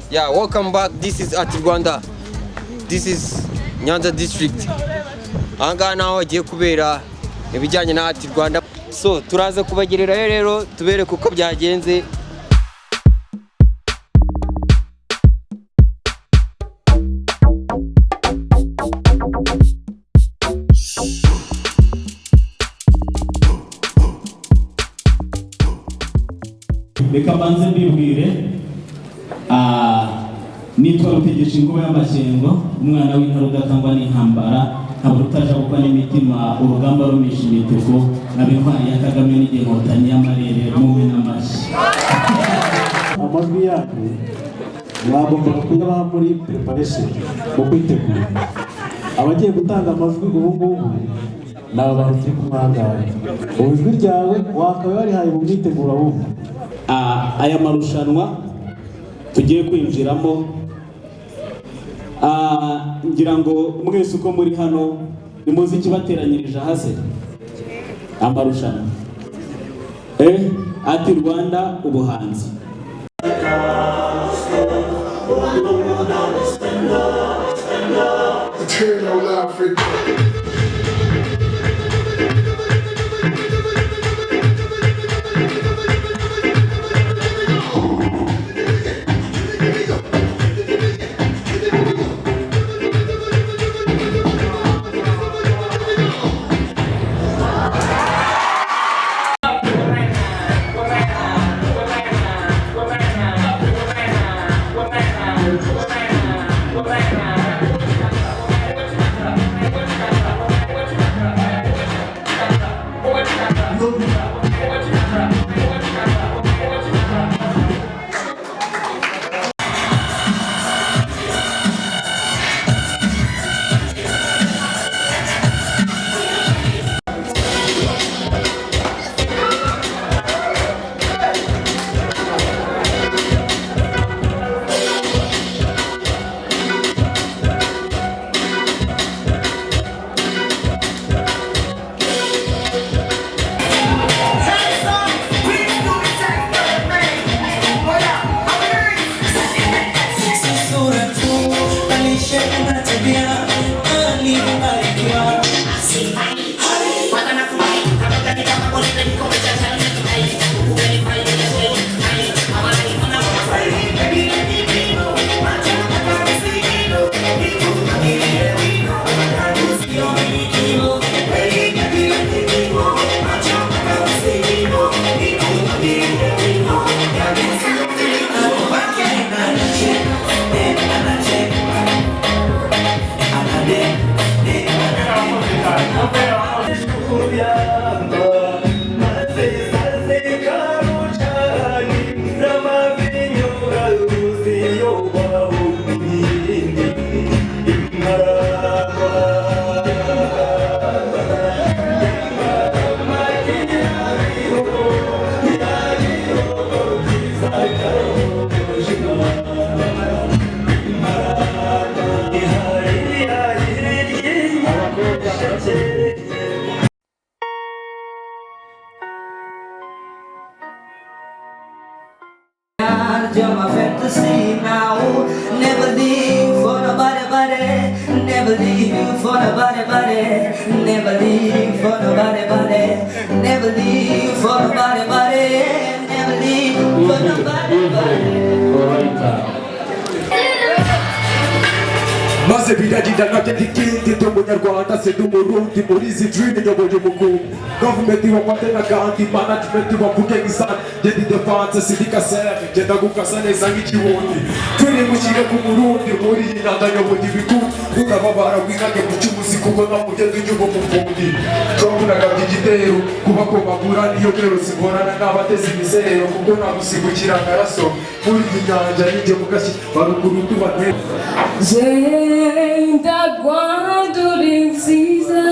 Yeah, welcome back. This is Ati Rwanda. This is Nyanza district. Anga naho agiye kubera ibijyanye na Ati Rwanda. So turaza kubagererayo rero tubereke uko byagenze. Reka banze mbibwire nitwa Rutegesha Inkuba y'Amashyengo, umwana w'intare udatangwa n'intambara, ntabwo rutajabukwa n'imitima, urugamba rumisha imituku, n'abintwari ya Kagame n'igihotanye y'amarere mu n'amashyi. Amajwi yacu mwagomba kuyabaha muri preparation mu kwitegura. Abagiye gutanga amajwi ubu ngubu ni abantu turi kumwangara. Ijwi ryawe wakaba warihaye mu mwitegura wumva. Aya marushanwa tugiye kwinjiramo, ngira ngo mwese uko muri hano nimuzi ikibateranyirije hase amarushanwa Ati Rwanda ubuhanzi. You're my fantasy now. Never leave for nobody, never leave for nobody, never leave for nobody, never leave for nobody, never leave for nobody. Maze biragenda nabyo ntikindi ndi umunyarwanda se n'umurundi muri izi dream nyoboye umukungu government ibakwate na kandi management bavuge nk'isana ngenda idefanse sindika seve ngenda gukasa neza nk'ikibundi turi mushyire ku murundi muri iyi nanda nyoboye ibikundi urababara wingage mu cy'umuziki ubwo nkamugenda unyubo mu mfundi twaburaga by'igitero kuba ko bagura niyo rero simborana n'abateze imizero kuko nagusimbukira amaraso muri iyi nyanja n'ijye mugashyi baruguru tubatera Ainda quando precisa,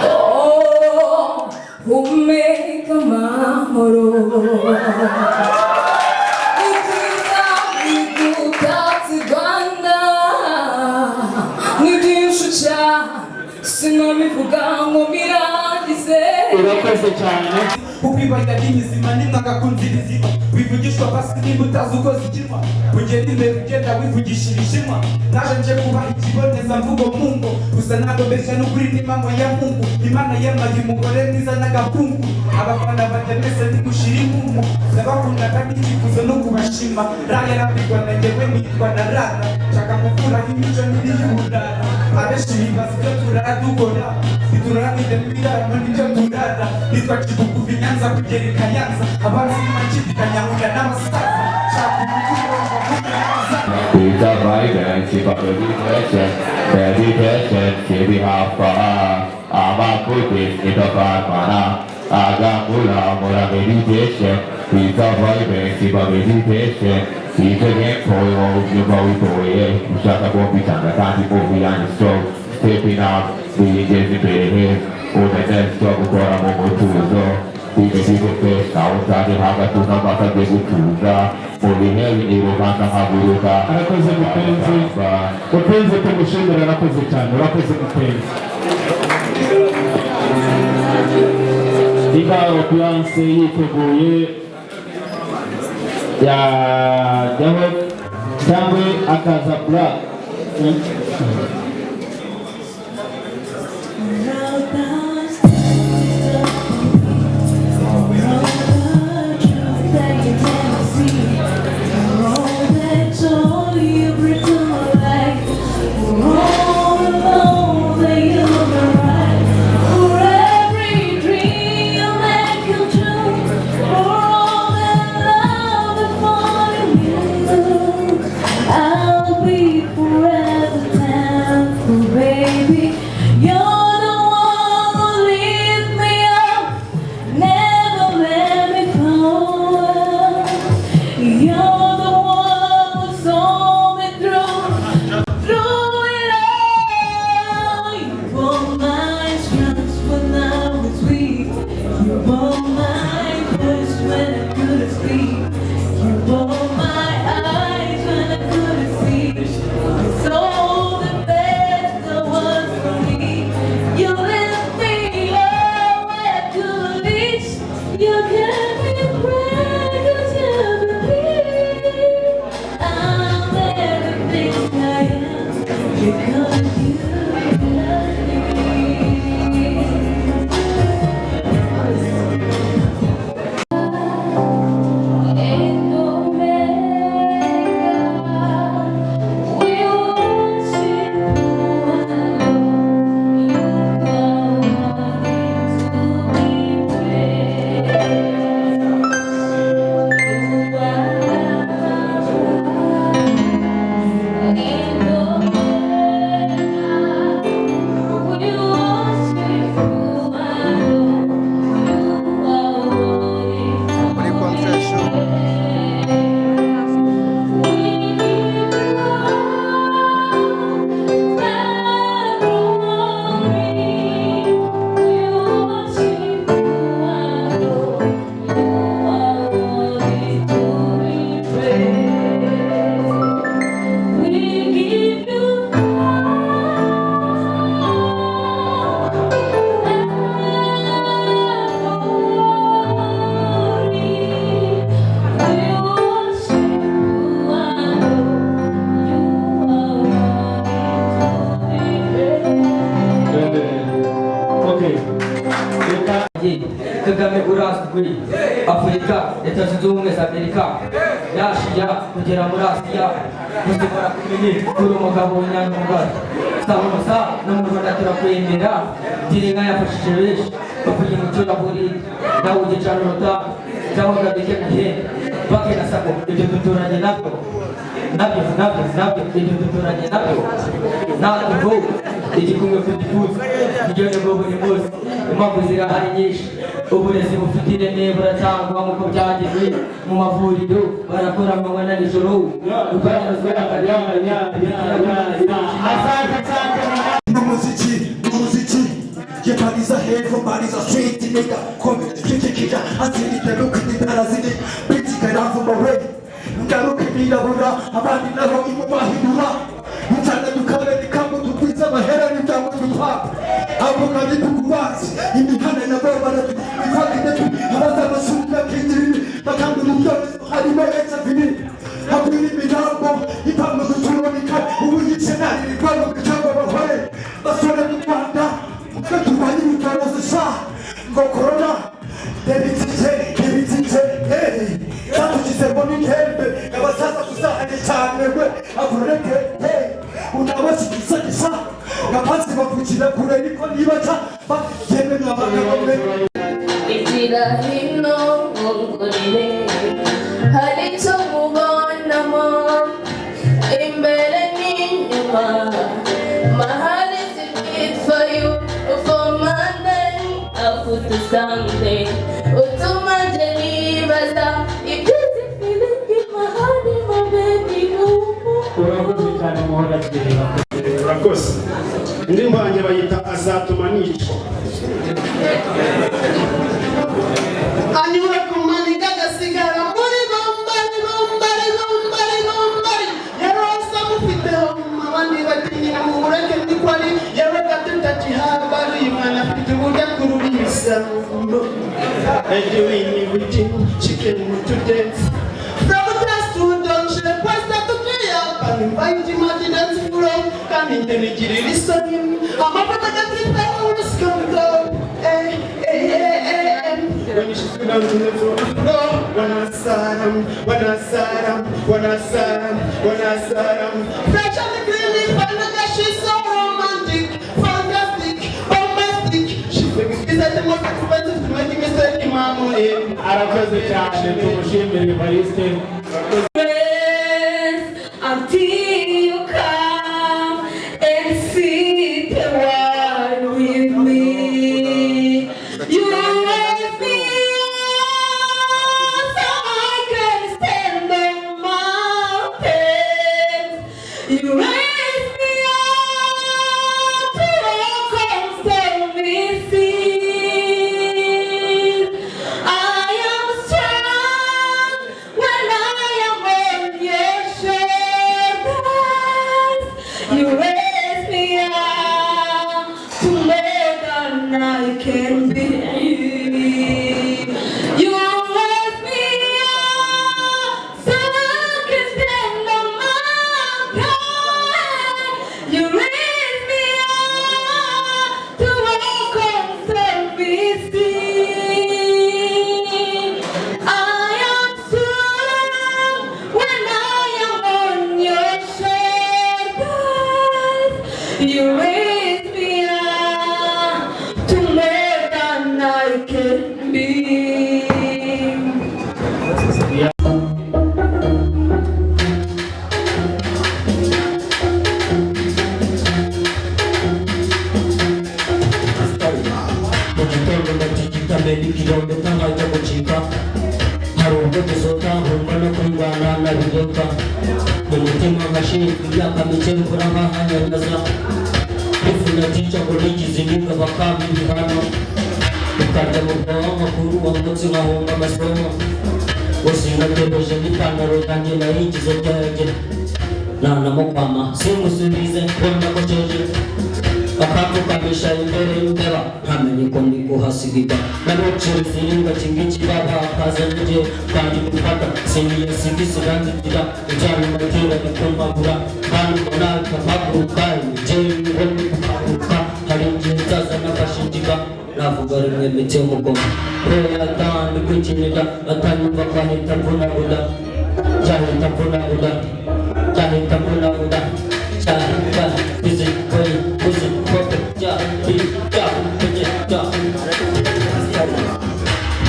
oh, o meu amor. Se não me fugar, não me irá dizer. murakoze cyane. Ukwibanya n'imizima nimwaga kunzirizima wivugishwa basi nimba utazi uko zikirwa ugenda imbere ugenda wivugishira ishema naje nje kubaha ikiboneza mvugo mungo gusa ntabwo mbeshya n'ukuri n'impamo ya mungu imana yemaye umugore mwiza n'agakungu abafana bajya mwese nimushira impumu ndabakundaga n'icyifuzo no kubashima raya rabigwa na njyewe nitwa na rana nshaka gukuraho imico mibi y'uburara abenshi bibaza ibyo turara dukora biturara n'ibyo bitaramo n'ibyo turara nitwa kibugufi Nyanza kugera i Kayanza abanzi n'amakipe Kanyamunda n'abasaza nshaka umukuru It's a vibrant, keep up the depression, keep it half far. I'm a Buddhist, it's a bad man. I got mula meditation. It's a vibrant, keep up the depression. It's a game for you boy, shut up, won't be done. I can't move behind the stroke. Stepping out, being disappeared. Oh, the next trouble, but I'm over to Digo pesta, utari haga tunapata kukuza Muli hili wakana haburuka Arakoze mupenzi tumushimira arakoze cyane arakoze mupenzi Diga Beyonce yiteguye yajyaho cyangwa akaza black Kagame urazwi Afurika Leta Zunze Ubumwe za Amerika yashiya kugera muri Asiya mushobora kumenya kuri umugabo w'inyangamugayo samusa no mu Rwanda turakwemera Girinka yafashije benshi bakuye mu cyo buri nawe ugicana uruta cyangwa gabike gihe bakena sako ibyo duturanye nabyo ibyo duturanye nabyo ntabwo igikumwe kugifuza ibyo ni bwo buri munsi impamvu zirahari nyinshi uburezi bufite ireme buratangwa nk'uko byagezwe mu mavuriro barakora amanywa na nijoro ukanozwa n'umuziki yepariza hepfo mbariza street nigga komedi kikikija azirite lukini tarazini bitika yavuba we ngaruka birabura abandi nabo imubahindura mutana dukabere kamwe tukwiza amahera n'ibyango dupfa abo kandi tukubazi imihana nabo baratubwira debitije hey sakugize ngo nitembe abasaza kuzahanye cyane we akureke hey unabashyigisha ngapansi bavukira kure niko nibaca bagende n'abana bamwe igira hino ngongorere hari icyo mubonamo imbere n'inyuma mahari zifit for you for Monday afutu Sunday utuma nje nibaza iby'izi feeling mahari mabebi urakoze cyane muhora kireba urakoze indirimbo yanjye bayita azatuma nicwa anyura kumanika gasigara muri bombari yarosa mufiteho abandi batinyira mu bureke ndikwari yabaga tutakihabari imana afite uburyo kurubisa doing everything she can to dance from class to dungeon pasta to clear and invite him at the dance floor can intelligent listening I'm up at the dance floor when you sit down to the floor, no, wanasaram, fresh and green, and she's so romantic, fantastic, bombastic. She is at the most expensive to make mistake in my money. arakoze cyane tumushimire Evariste until you come and sit around with me. You raise me up so I can stand on mountains. You raise me up to walk on stormy seas. I am strong when I am on your shoulders. You raise me up to more than I can be. You raise me up so I can stand on mountains. You raise me up to walk on stormy seas. I am strong when I am on your shoulders. You raise me up to more than I can be. mu gitondo ndatigita mbere ikirombe ntabajya gucika hari ubwo dusohoka nkumva no kurwana na biyoka mu mutima nkashinga imyaka mike bikora nk'ahanyanyaza bifuza tica ngo nigize imyuka bakamba ibihano ukajya mu bwonko makuru wa munsi nkahunga amasomo gusa natebeje n'ipantaro yanjye nayigize byanjye nanamukwama simusubize mbona ko cyeje akapfukamisha imbere y'imbeba ntamenye ko ndi kuhasigika naruciye iziringa kingiki baba akaza n'igihe kandi gufata siniyasiga isiranzitira ijyana amatera ikumbagura kandi mbona ikampaguruka imigeri ngo ndi gukanguka hari igihe nzaza n'agashingiga navuga rimwe mite umugoma kubera atandi kwikinira atanyumva kwahita mvunaguda cyahita mvunaguda cyahita mvunaguda cyahita bizi kweli uzi kote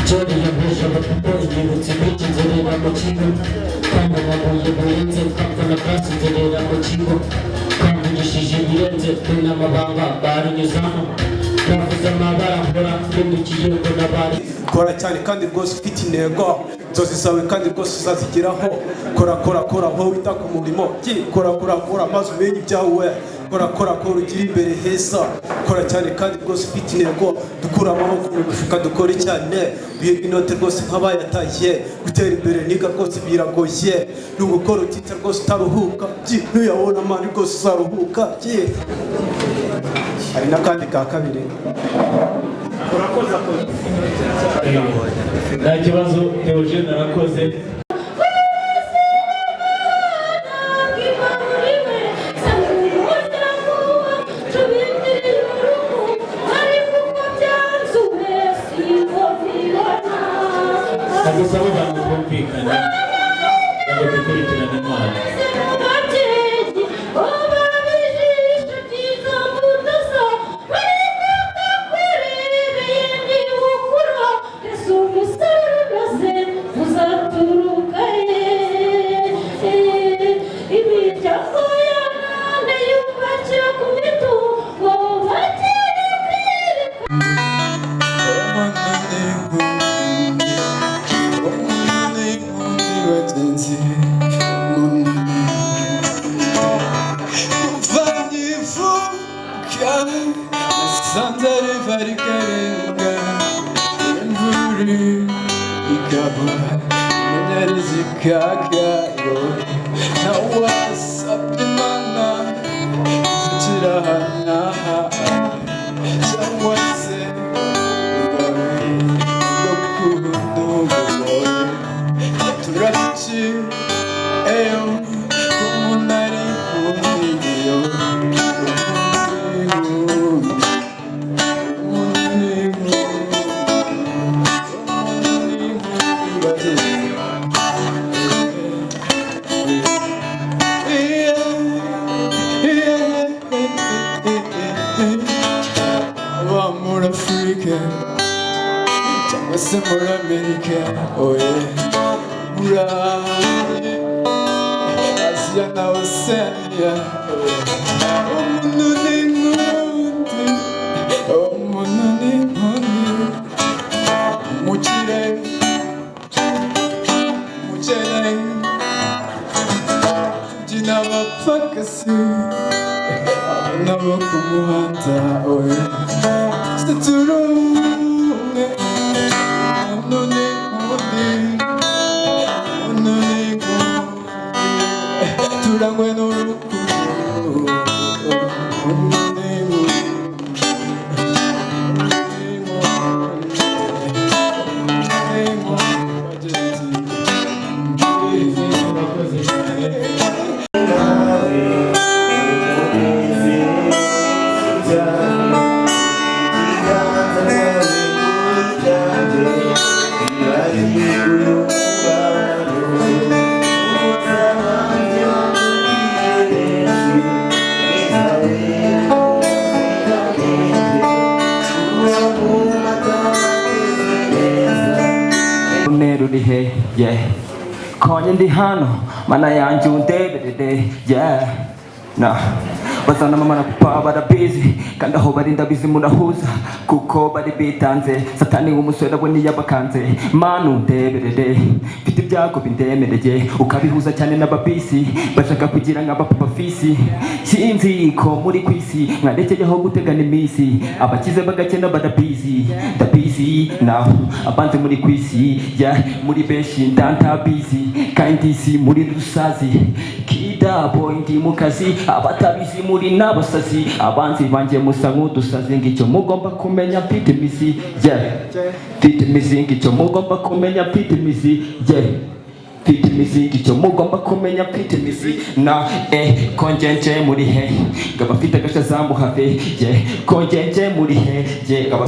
Jodi yabuja batupo inyibutse ibiki nzerera mu kigo kandi amabuye burenze kapfa na kasi nzerera mu kigo kandi gishije birenze turi n'amabanga barinyuzamo navuze amabara nkora n'imikiye ngo nabari kora cyane kandi rwose ufite intego inzozi zawe kandi rwose uzazigeraho kora aho wita ku murimo kora maze umenye ibyawe kora ugira imbere heza kora cyane kandi rwose ufite intego dukura amaboko mu mifuka dukore cyane bihe inote rwose nk'abayataye gutera imbere niga rwose biragoye ni ugukora utita rwose utaruhuka ntuyabona amani rwose uzaruhuka hari n'akandi ka kabiri urakoze nta kibazo Theogene arakoze Thank you. Nagusaba abantu kumvikana bajya gukurikirana intwaro. Ndi hano mana yanjye undebere na bazana mama na papa barabizi kandi aho bari ndabizi murahuza kuko bari bitanze satani w'umusore abo niyabakanze manu ndeberere mfite ibyago bindemereye ukabihuza cyane n'ababisi bashaka kugira nk'abapapa fisi sinzi ko muri kwisi mwarekeyeho gutegana iminsi abakize bagakena barabizi ndabizi na abanze muri kwisi muri benshi ndantabizi kandi si muri rusazi kida boy ndi mu kazi abatabizi muri n'abasazi abanzi banjye musa nk'udusazi ngicyo mugomba kumenya mfite imizi mfite imizi ngicyo mugomba kumenya mfite imizi mfite imizi ngicyo mugomba kumenya mfite imizi na konjenje muri he ngaba mfite agashazamu have konjenje muri he ngaba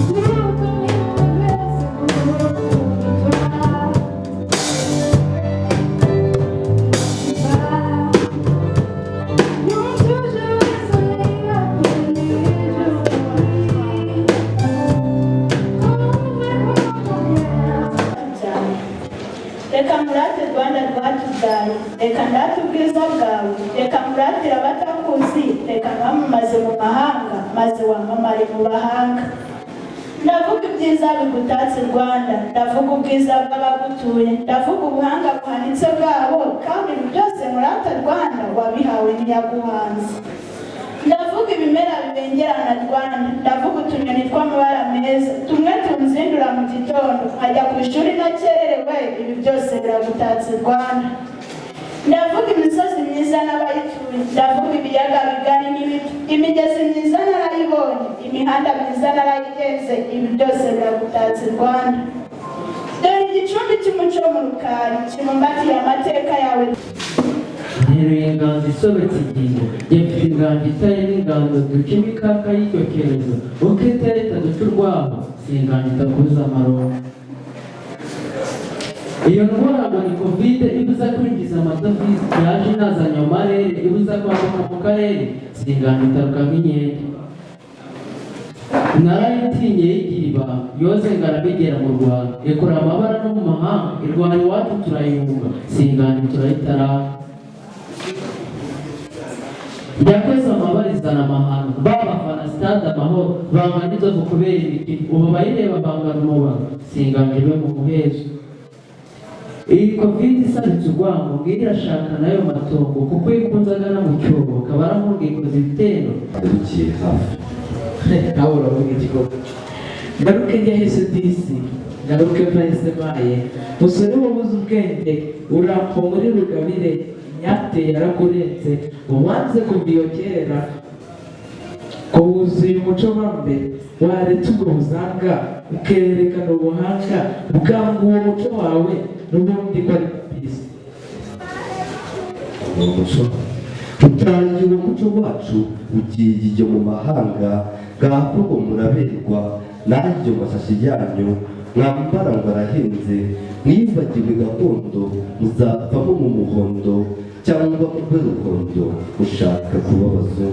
Reka murate Rwanda rwatubyaye, reka ndate ubwiza bwawe, reka muratire abatakuzi, reka mwamamaze mu mahanga, maze wamamare mu bahanga. Ndavuga ibyiza bigutatse Rwanda, ndavuga ubwiza bw'abagutuye, ndavuga ubuhanga buhanitse bwabo, kandi byose murate Rwanda wabihawe n'iyaguhanze. Ndavuga ibimera bibengerana Rwanda, ndavuga utunyoni tw'amabara meza, tumwe tunzindura mu gitondo, nkajya ku ishuri nakererewe, ibi byose biragutatse Rwanda. Ndavuga imisozi myiza n'abayituye, ndavuga ibiyaga bigari n'ibiti, imigezi myiza narayibonye, imihanda myiza narayigenze, ibi byose biragutatse Rwanda. Dore igicumbi cy'umuco mu Rukari, kibumbatiye amateka yawe. Nteruye inganzo isobetse igihe, mfite inganzo itari n'inganzo duca imikaka y'icyo cyorezo, uko itereta duca urwabo, si inganzo itakuza amaronko. iyo ndwara ngo ni covid ibuza kwinjiza amadovize yaje inazanye amarere ibuza kwambuka mu karere singana itaruka nk'inkende narayitinye yigira ibanga yose ngarabigera mu Rwanda ikora amabara no mu mahanga irwanya iwacu turayihunga singana turayitaranga yakoze amabarizana amahano babafana stade amahoro bangana inzovu kubera imikino ubu bayireba bangana umubano singanjwe mu muhezo iyi covid isaritse urwango ngiri irashaka nayo matongo kuko ikunze agana mu cyobo akaba aramubwikoza ibitero adukiye hafi nawe uravuga igikorwa ngaruke njya hese disi ngaruke bahise baye musore wabuze ubwenge urampo muri rugabire nyate yarakurenze uwanze kubyiyokera ko wuzuye umuco wambe waretse ubwo buzanga ukerekana ubuhanga bwanga uwo muco wawe n'ubundi ko ari bisi umuco utangira umuco wacu ugiye ijyo mu mahanga bwakorwa muraberwa nanjye mashashi yanyu mwambara ngo arahenze mwibagiwe gakondo muzapfamo mu muhondo cyangwa mu rw'urukondo ushaka kubabaza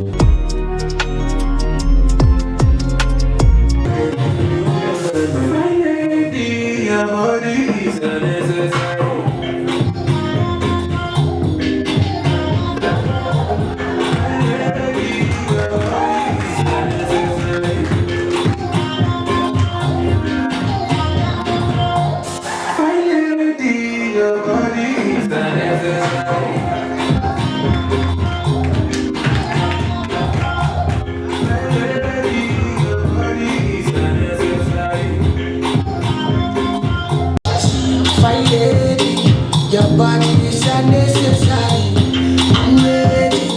Your body is unnecessary. I'm ready.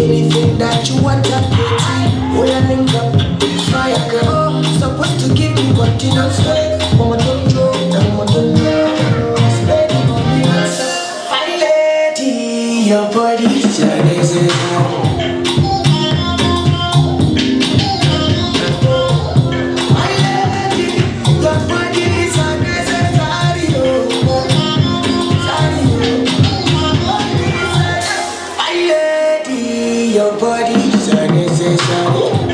Anything that you want, I'm ready. All I link up, fire girl. Supposed to give me continuous way. Mama don't joke, mama don't joke. Steady on me, my lady. Your body is unnecessary. Your body is unnecessary. Your body is unnecessary.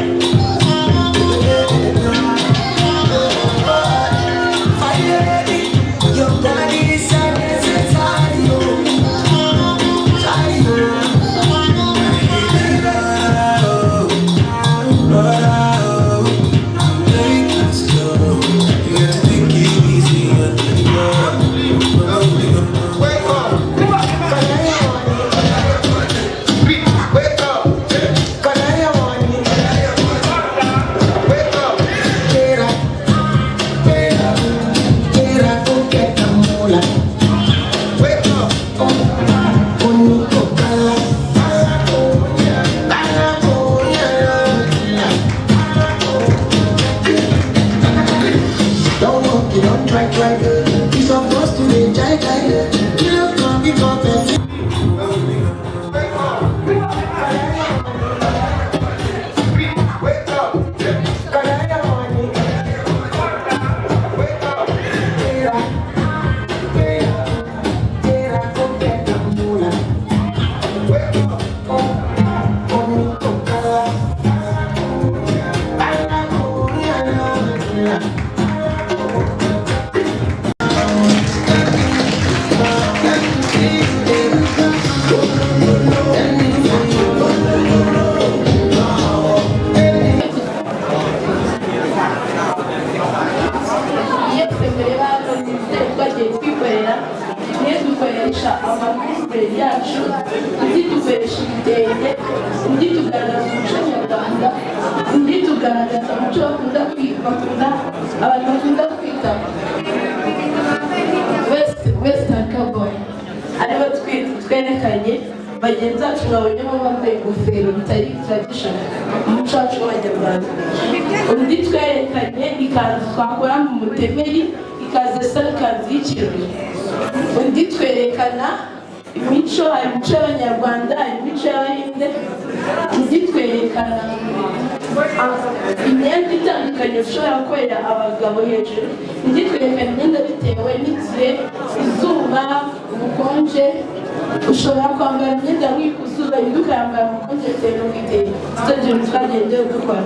bagenzi bacu babonye aho bambaye ingofero bitari tradition umuco wacu w'abanyarwanda. Undi twerekanye ikanzu twakora mu mutemeri ikaza isa ikanzu y'ikirori. Undi twerekana imico, hari imico y'abanyarwanda, hari imico y'abahinde. Undi twerekana imyenda itandukanye ushobora gukorera abagabo hejuru. Undi twerekana imyenda bitewe n'igihe hakonje ushobora kwambara imyenda nk'ikuzuba ibindi ukayambara mu konje bitewe n'ubwiteye tutagira ngo twagendeye dukora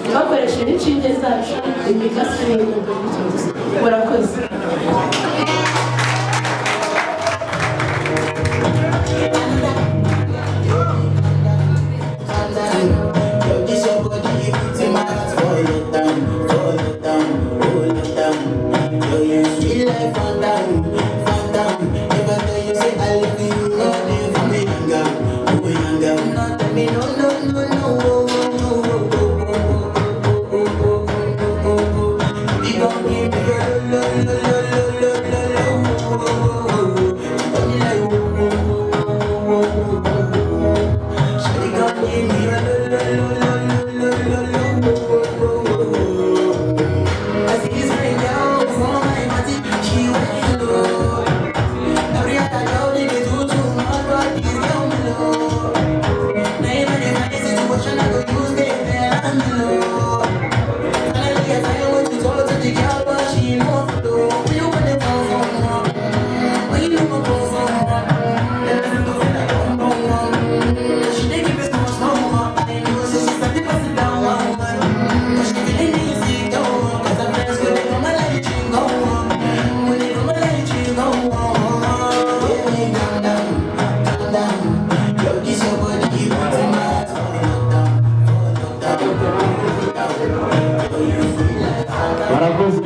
twakoresheje inshinge zacu imikasi n'ibindi murakoze.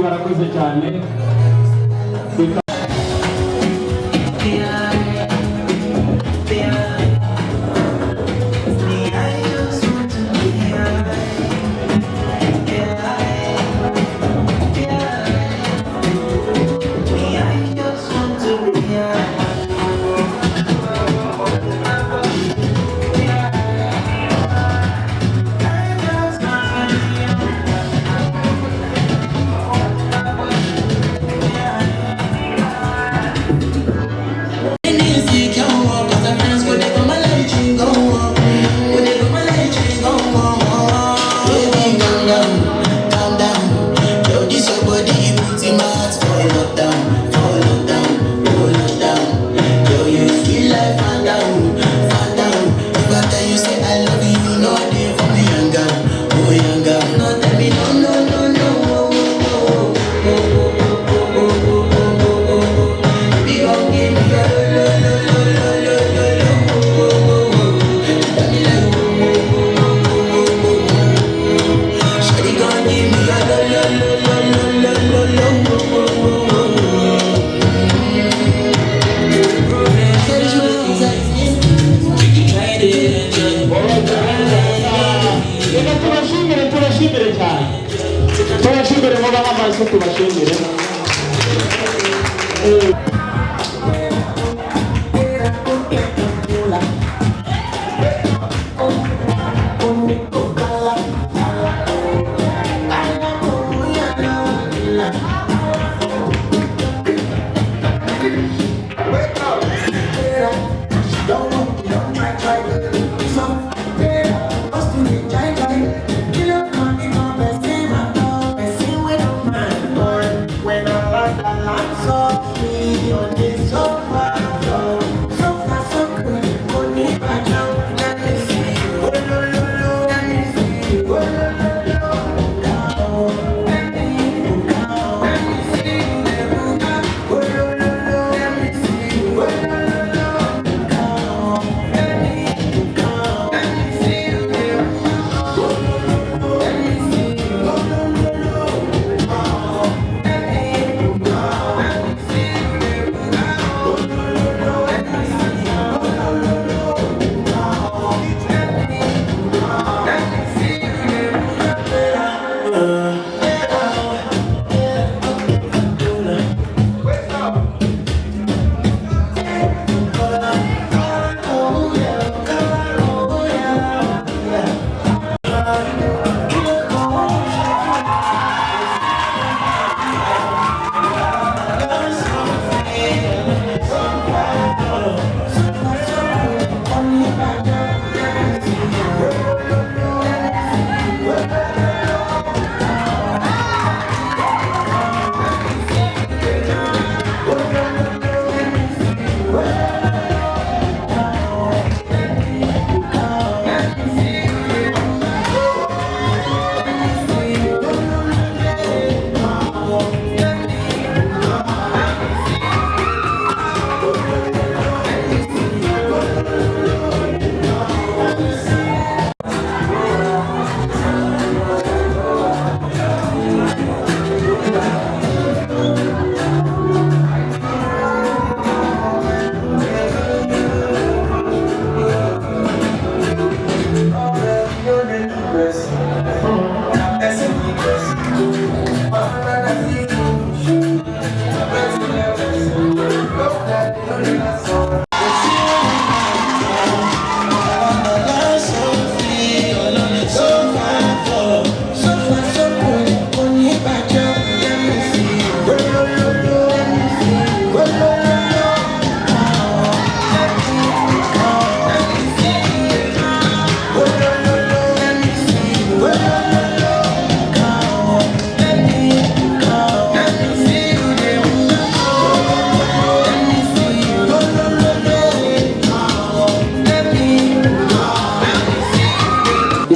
barakoze cyane. Turashimire mu bamaze tubashimire.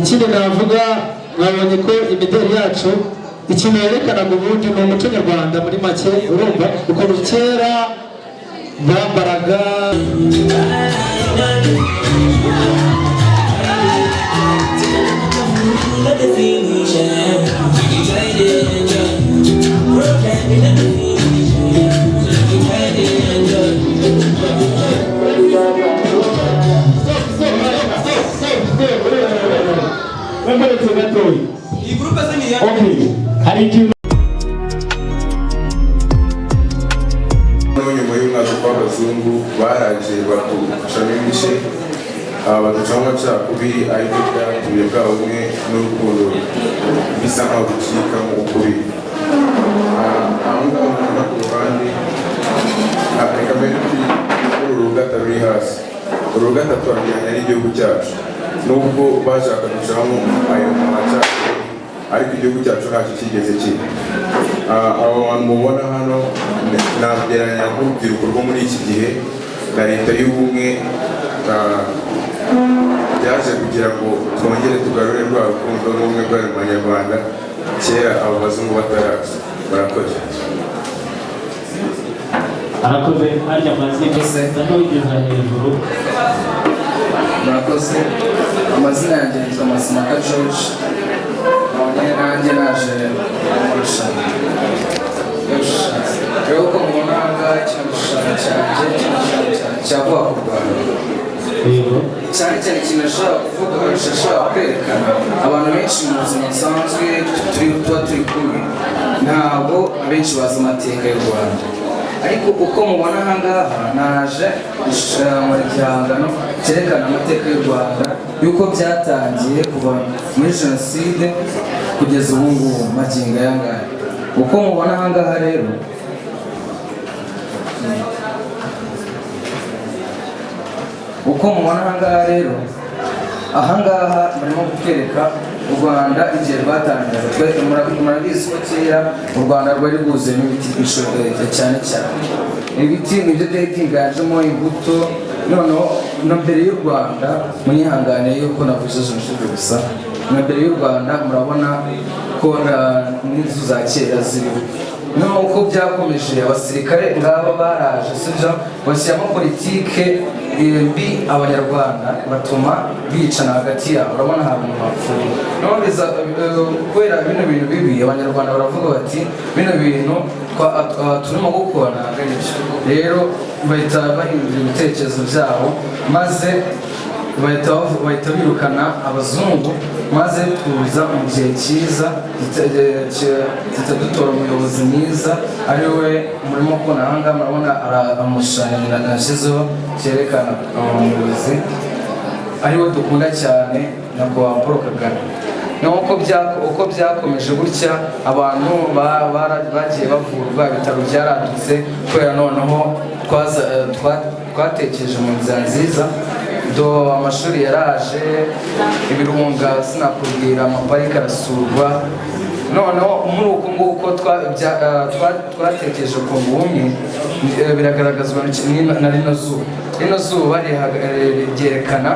ikindi navuga mwabonye ko imideli yacu ikintu yerekanaga ubundi ni umuco nyarwanda muri make urumva ukuntu kera bambaraga nyuma y'umwaka w'abazungu baraje baducamo ibice baducamo amacakubiri ariko byatumye bwa bumwe n'urukundo bisa nkaho bicikamo ukubiri. Aho ngaho mbona ku ruhande reka mbere kuri uru rugata ruri hasi, uru rugata twagereranya n'igihugu cyacu nubwo bashaka gucamo ayo macakubiri ariko igihugu cyacu ntacyo kigeze kiba. Abo bantu mubona hano nagereranya nk'urubyiruko rwo muri iki gihe na leta y'ubumwe byaje kugira ngo twongere tugarure rwa rukundo n'ubumwe bwari mu banyarwanda kera abo bazungu bataraza. Murakoze. arakoze harya amazina ndabigeza hejuru. Murakoze. Amazina yanjye yitwa Masimaka George, nanjye naje kurushanwa. Rero uko mubona aha ngaha kino gishushanyo cyanjye cyavuga ku Rwanda, cyane cyane ikintu ashobora kwerekana abantu benshi mu buzima busanzwe tuba turi kumwe ntabwo abenshi bazi amateka y'u Rwanda, ariko uko mubona aha ngaha naje gushushanya igihangano cyerekana amateka y'u Rwanda y'uko byatangiye kuva muri jenoside kugeza ubu ngubu magingo aya ngaya. Uko mubona aha ngaha rero ahangaha barimo kutwereka u Rwanda igihe rwatangira. Murabizi ko kera u Rwanda rwari rwuzuyemo ibiti by'ishogorete cyane cyane. Ibiti nibyo byari byiganjemo imbuto. Noneho na mbere y'u Rwanda munyihanganiye yuko navuze jenoside gusa, na mbere y'u Rwanda murabona ko n'inzu za kera ziriho. Noneho uko byakomeje abasirikare ngabo baraje sibyo bashyiramo politike mbi abanyarwanda batuma bicana hagati yabo, urabona hari umuntu wapfuye. Kubera bino bintu bibi abanyarwanda baravuga bati bino bintu turimo gukora ntabwo ari byo. Rero bahita bahindura ibitekerezo byabo maze bahita birukana abazungu, maze tuza mu gihe cyiza dutora umuyobozi mwiza ari we murimo kubona aha ngaha. Murabona amushushanyo nashyizeho cyerekana umuyobozi ari we dukunda cyane, nyakubahwa Paul Kagame. Uko byakomeje gutya abantu bagiye bavurwa, ibitaro byaradutse kubera noneho twatekereje mu nzira nziza. Amashuri yaraje, ibirunga sinakubwira, amaparike arasurwa. Noneho muri uko nguko twatekereje ku bumwe biragaragazwa na rino zuba. Rino zuba ryerekana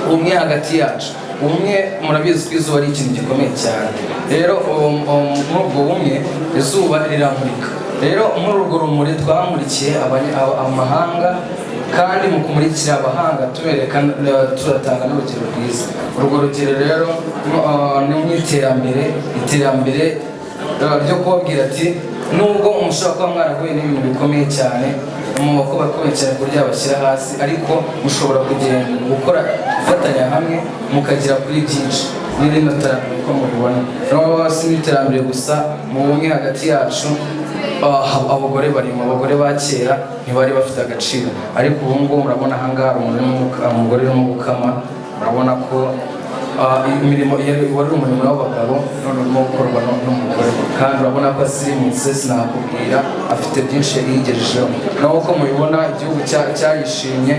ubumwe hagati yacu. Ubumwe murabizi ko izuba ari ikintu gikomeye cyane. Rero muri ubwo bumwe izuba riramurika. Rero muri urwo rumuri twamurikiye amahanga, kandi mu kumurikira abahanga turatanga n'urugero rwiza. Urwo rugero rero ni mu iterambere ryo kubabwira ati nubwo mushobora kuba mwarahuye n'ibintu bikomeye cyane, mu makuba akomeye cyane ku buryo yabashyira hasi, ariko mushobora kugenda gufatanya hamwe mukagera kuri byinshi. Ni rino terambere uko mubibona. Si n'iterambere gusa, mu bumwe hagati yacu abagore barimo. Abagore ba kera ntibari bafite agaciro, ariko ubu ngubu murabona aha ngaha umugore urimo gukama. Murabona ko imirimo wari umurimo w'abagabo none urimo gukorwa n'umugore, kandi urabona ko asirimutse sinakubwira, afite byinshi yigejejeho. naho uko mubibona igihugu cyarishimye,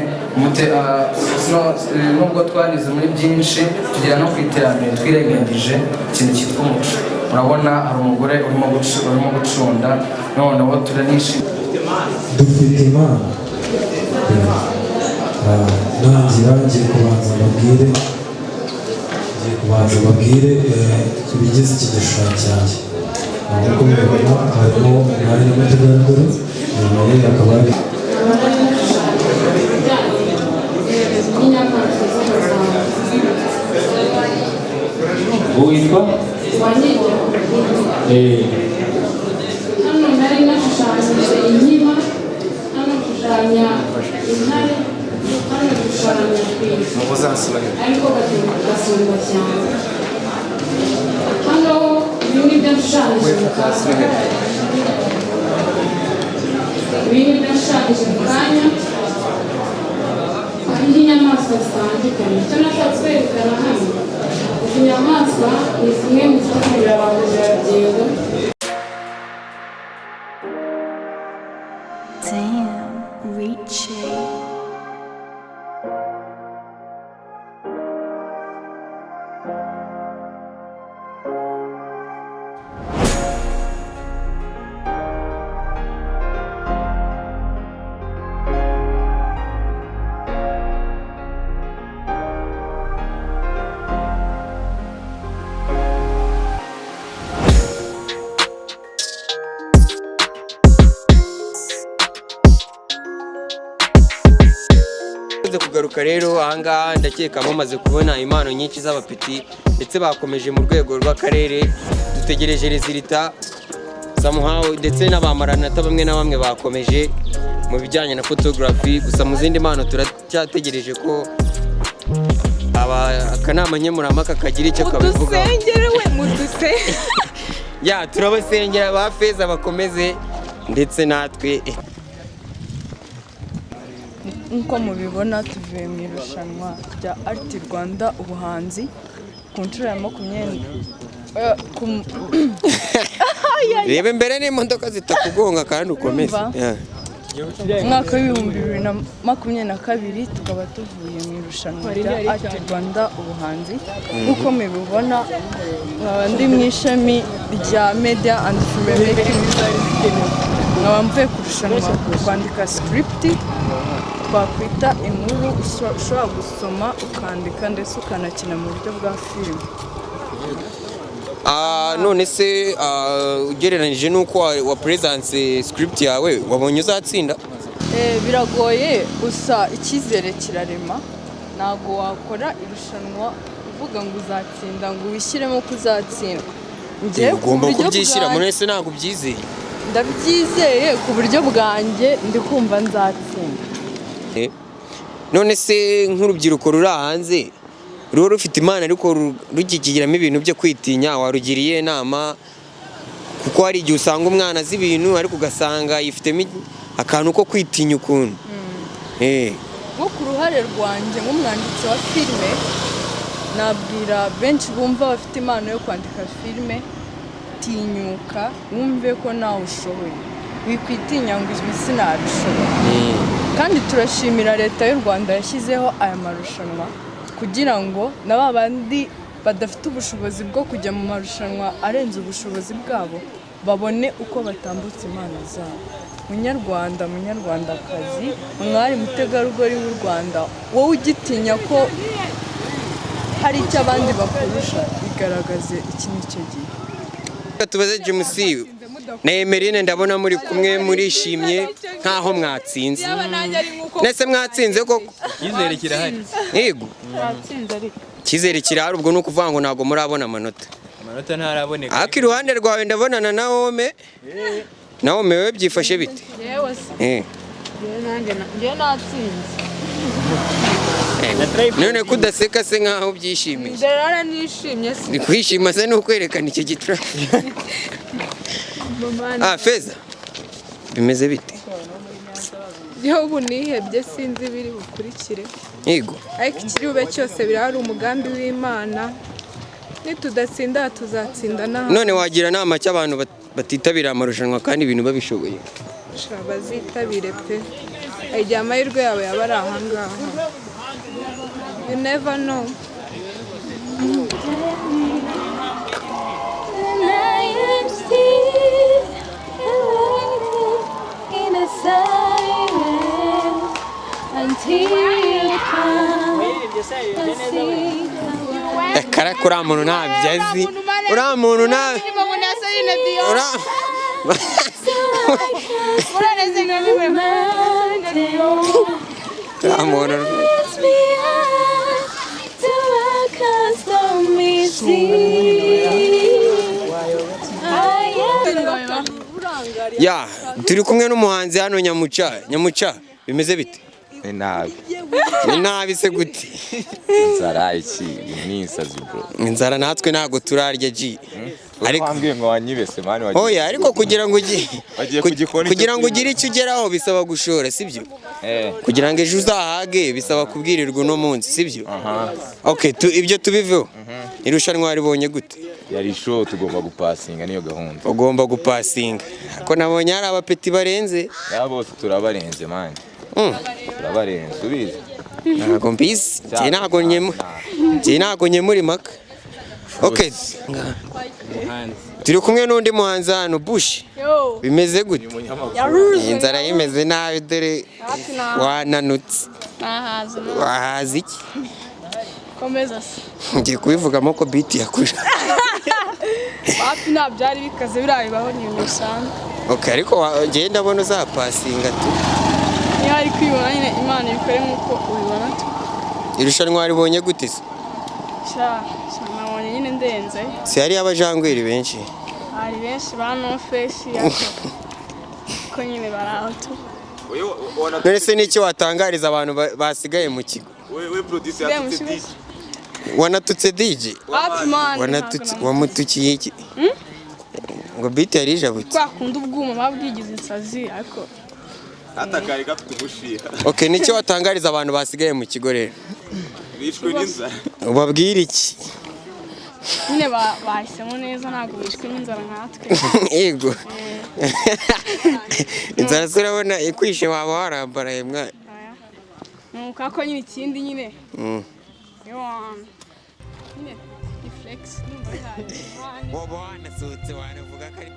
nubwo twanyuze muri byinshi tugera no ku iterambere twirengagije ikintu cyitwa umuco. Urabona hari umugore urimo gucunda, noneho turanishimye. Dufite Imana. Nangira ngiye kubanza mbabwire ngiye kubanza babwire ibigize iki gishushanyo cyanjye. Nk'uko mubibona harimo umwari n'umutegarugori, inyuma ye hakaba hari witwa hano nari nashushanyije inkima, hano nshushanya intare, hano nshushanya kwiza ariko gasumba cyane. Hano ibi ni byo nshushanyije mu kanya, ibi ni byo nshushanyije mu kanya. Hari inyamaswa zitandukanye, icyo nashatse kwerekana hano, izi nyamaswa ni zimwe mu zitabira ba mukerarugendo. Damn, Richie. Kugaruka rero ahangaha ndakeka bamaze kubona impano nyinshi z'abapeti ndetse bakomeje mu rwego rw'akarere. Dutegereje rezilita samuhawe ndetse n'abamaranata bamwe na bamwe bakomeje mu bijyanye na photography. Gusa mu zindi mpano turacyategereje ko akanama nkemurampaka kagira icyo kabivuga. Ya turabasengera ba Feza bakomeze ndetse natwe. Nkuko mubibona tuvuye mu irushanwa rya Art Rwanda ubuhanzi ku nshuro ya 20. Reba imbere n'imodoka zitakugonga kandi ukomeze. Mwaka w'ibihumbi 2022 tukaba tuvuye mu irushanwa rya Art Rwanda ubuhanzi. Nkuko mubibona nkaba ndi mu ishami rya Media and Filmmaking. Nkaba mvuye kurushanwa kwandika script twakwita inkuru ushobora gusoma ukandika ndetse ukanakina mu buryo bwa filime. None se ugereranyije n'uko wa presence script yawe wabonye uzatsinda? Biragoye gusa icyizere kirarema. Ntago wakora irushanwa uvuga ngo uzatsinda ngo wishyiremo ko uzatsinda. Ugomba kubyishyira muri ese ntago byizeye. Ndabyizeye ku buryo bwanjye ndi kumva nzatsinda. None se nk'urubyiruko ruri hanze ruro rufite imana ariko rugikigiramo ibintu byo kwitinya, warugiriye inama? Kuko hari igihe usanga umwana azi ibintu ariko ugasanga yifitemo akantu ko kwitinya ukuntu. Nko ku ruhare rwanjye nk'umwanditsi wa filime nabwira benshi bumva bafite impano yo kwandika filime, tinyuka wumve ko nawe ushoboye, wikwitinya ngo ibi sinabishobora. Kandi turashimira leta y'u Rwanda yashyizeho aya marushanwa kugira ngo na babandi badafite ubushobozi bwo kujya mu marushanwa arenze ubushobozi bwabo babone uko batambutsa impano zabo. Munyarwanda, munyarwandakazi, mwari mutegarugori w'u Rwanda, wowe ugitinya ko hari icyo abandi bakurusha, bigaragaze iki nicyo gihe. Tubaze James na Emeline ndabona muri kumwe murishimye nkaho mwatsinze. Nese mwatsinze koko? Cyizere kirahari. Yego. Mwatsinze ariko. Cyizere kirahari ubwo nuko uvuga ngo ntago murabona amanota. Amanota ntaraboneka. Aki ruhande rwawe ndabonana na Naome. Naome wewe byifashe bite? Yewe se. Ngiye natsinze. None kudaseka se nkaho byishimiye. Ndarara nishimye se. Ni kwishima se no kwerekana iki gitra. Feza. Bimeze bite? Yo bunihebye sinzi biri bukurikire. Yego. Ariko ikiri bube cyose birahari umugambi w'Imana. Nitudatsinda tuzatsinda naho. None wagira nama cy'abantu batitabira amarushanwa kandi ibintu babishoboye. Bazitabire pe. Igihe amahirwe yawe yaba ari ahangaha. You never know. Until you come and see kara kuri muntu ntabyo azi uriya muntu nta ya turi kumwe n'umuhanzi hano Nyamuca bimeze bite? Ni nabi. Ni nabi se gute? Inzara iki ni insazi bro. Inzara natwe ntago turarya G. Ariko ambwiye ngo wanyibese mani wagiye. Oya ariko kugira ngo ugire icyo ugeraho bisaba gushora sibyo? Kugira ngo ejo uzahage bisaba kubwirirwa uno munsi sibyo? Okay, ibyo tubiveho. Irushanwa ribonye gute? Yari show tugomba gupasinga niyo gahunda. Ugomba gupasinga. Ko nabonye hari abapeti barenze. Ya bose turabarenze mani. Turabarenze ubizi. Ntago mbizi. Ntago nyemura impaka. Okay. Turi kumwe n'undi muhanzi hano Bush. Bimeze gute? Inzara yimeze nabi dore wananutse. Wahaze iki? Komeza se. Ngiye kubivugamo ko beat yakuje. Wapi nta byari bikaze birayibaho ni bisanzwe. Okay, ariko ngiye ndabona uzapasinga tu. Niyo ari kwibona nyine Imana ibikore nkuko ubibona tu. Irushanwa ribonye gute se? Nabonye nyine ndenze. Si hari abajangwiri benshi. Hari benshi ba no face ko nyine barato. None se n'iki watangariza abantu basigaye mu kigo? Wewe producer yatutse DJ. Wanatutse DJ? Wanatutse wamutukiye iki? Ngo beat yari jabuti. Twakunda ubwuma babwigize insazi ariko atakari gafite ubushiha. Okay, n'iki watangariza abantu basigaye mu kigo rero? Bishwe n'inzara. Ubabwira iki? Nyine bahisemo neza ntabwo bishwe n'inzara nkatwe. Yego. Inzara surabona ikwishe waba warambaraye mwana. Nuko ako nyine ikindi nyine. Nyine reflex numva cyane. Wobo wanasutse wanavuga ko ari